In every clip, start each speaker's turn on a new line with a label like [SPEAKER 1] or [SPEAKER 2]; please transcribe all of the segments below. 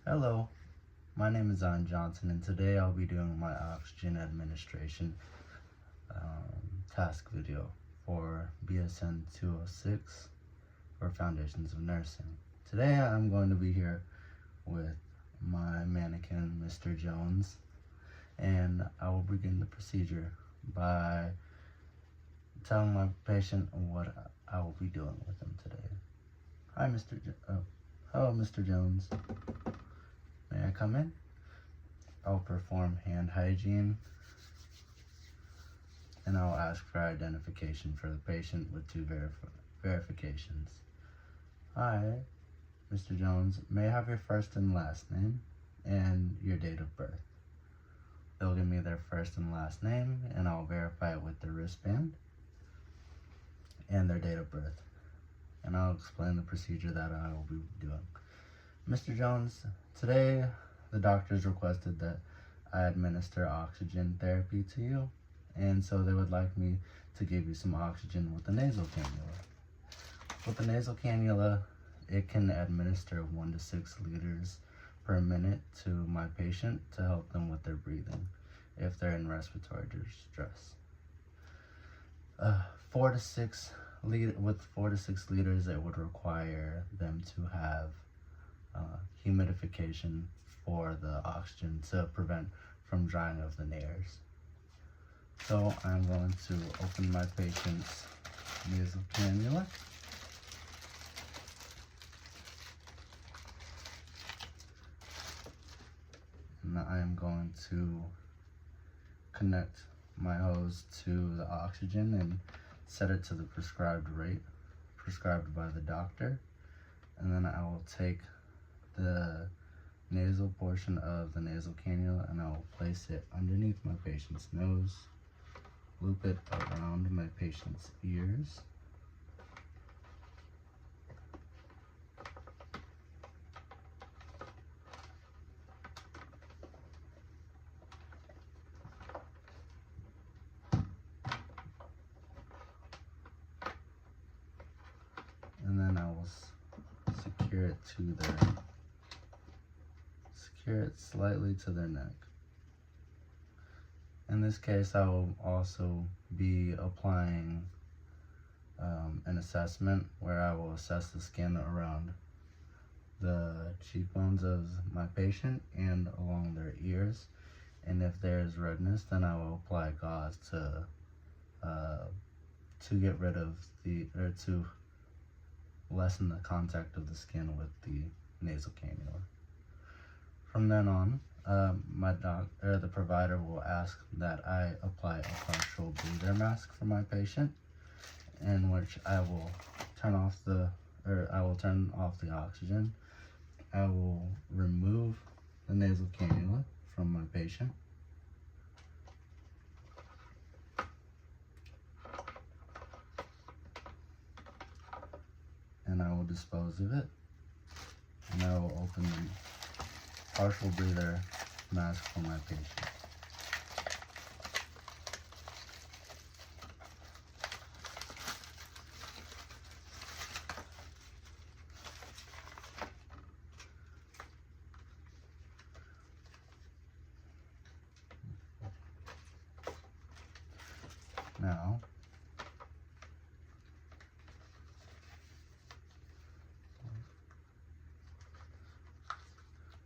[SPEAKER 1] Hello, my name is Zion Johnson, and today I'll be doing my oxygen administration task video for BSN 206 for Foundations of Nursing. Today I'm going to be here with my mannequin, Mr. Jones, and I will begin the procedure by telling my patient what I will be doing with him today. Hi, hello, Mr. Jones. May I come in? I'll perform hand hygiene, and I'll ask for identification for the patient with two verifications. Hi, Mr. Jones. May I have your first and last name and your date of birth? They'll give me their first and last name, and I'll verify it with the wristband and their date of birth. And I'll explain the procedure that I will be doing. Mr. Jones, today the doctors requested that I administer oxygen therapy to you, and so they would like me to give you some oxygen with the nasal cannula. With the nasal cannula, it can administer 1 to 6 liters per minute to my patient to help them with their breathing if they're in respiratory distress. 4 to 6 liters, it would require them to have humidification for the oxygen to prevent from drying of the nares. So I'm going to open my patient's nasal cannula. And I am going to connect my hose to the oxygen and set it to the prescribed rate prescribed by the doctor. And then I will take the nasal portion of the nasal cannula and I will place it underneath my patient's nose, loop it around my patient's ears, and then I will secure it slightly to their neck. In this case, I will also be applying an assessment where I will assess the skin around the cheekbones of my patient and along their ears. And if there is redness, then I will apply gauze to get rid of to lessen the contact of the skin with the nasal cannula. From then on, the provider will ask that I apply a partial breather mask for my patient, in which I will turn off the oxygen. I will remove the nasal cannula from my patient. And I will dispose of it. And I will open the partial breather mask for my patient. Now,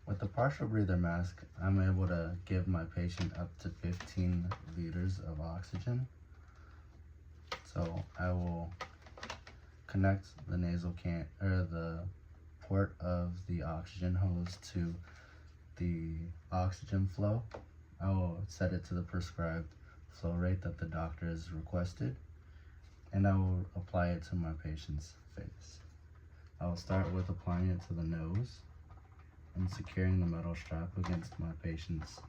[SPEAKER 1] with the partial breather mask, I'm able to give my patient up to 15 liters of oxygen. So I will connect the the port of the oxygen hose to the oxygen flow. I will set it to the prescribed flow rate that the doctor has requested, and I will apply it to my patient's face. I will start with applying it to the nose and securing the metal strap against my patient's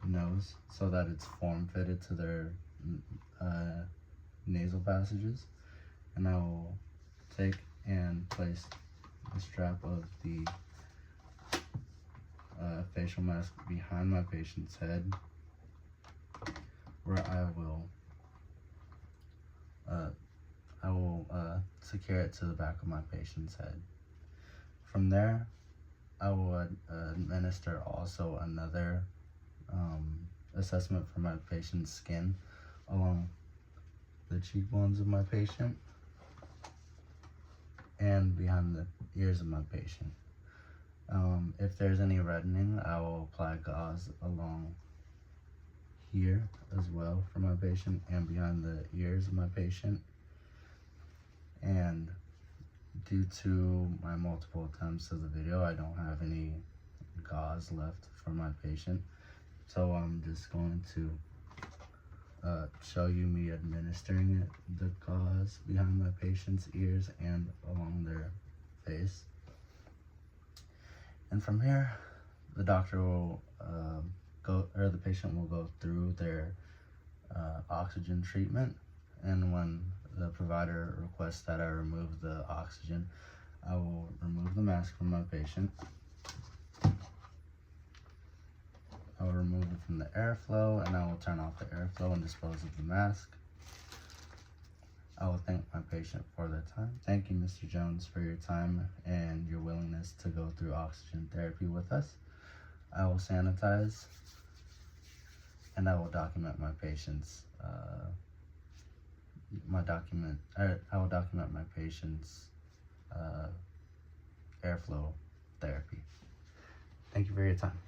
[SPEAKER 1] nose so that it's form fitted to their nasal passages. And I will take and place the strap of the facial mask behind my patient's head, where I will secure it to the back of my patient's head. From there, I will administer also another assessment for my patient's skin along the cheekbones of my patient and behind the ears of my patient. If there's any reddening, I will apply gauze along here as well for my patient and behind the ears of my patient. And due to my multiple attempts of the video, I don't have any gauze left for my patient. So I'm just going to show you me administering the gauze behind my patient's ears and along their face. And from here, the doctor will the patient will go through their oxygen treatment. And when the provider requests that I remove the oxygen, I will remove the mask from my patient. I will remove it from the airflow, and I will turn off the airflow and dispose of the mask. I will thank my patient for their time. Thank you, Mr. Jones, for your time and your willingness to go through oxygen therapy with us. I will sanitize, and I will document my patient's I will document my patient's airflow therapy. Thank you for your time.